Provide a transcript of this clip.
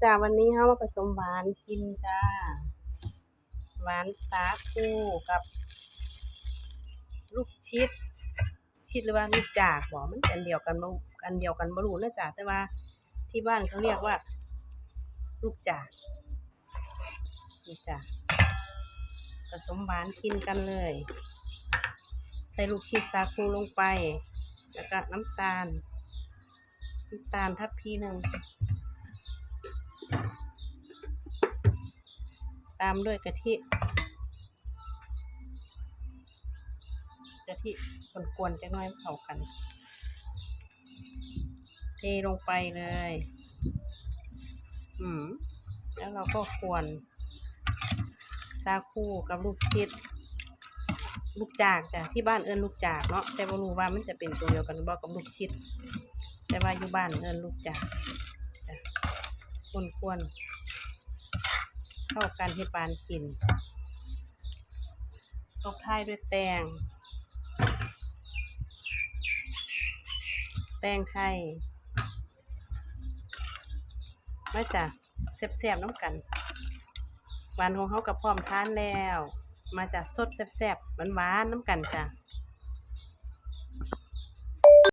จารย์วันนี้เรามาผสมหวานกินจ้าหวานสาคูกับลูกชิดหรือว่าลูกจากบ่มันอันเดียวกันบ่รู้นะจ้าแต่ว่าที่บ้านเขาเรียกว่าลูกจากนี่จ้าผสมหวานกินกันเลยใส่ลูกชิดสาคูลงไปแล้วก็น้ำตาลทัพพี1ตามด้วยกะทิกวนๆจักหน่อยเข้ากันเทลงไปเลยแล้วเราก็กวนสาคูกับลูกชิดลูกจากจ้ะที่บ้านเอิ้นลูกจากเนาะแต่บ่รู้ว่ามันจะเป็นตัวเดียวกันบ่กับลูกชิดแต่ว่าอยู่บ้านเอิ้นลูกจากจ้ะกวนๆเข้ากันให้ปานกินตบท้ายด้วยแตงไทยมาจ้ะแซ่บๆน้ำกันหวานของเขากับพร้อมทานแล้วมาจ้ะสดแซ่บๆหวานๆน้ำกันจ้ะ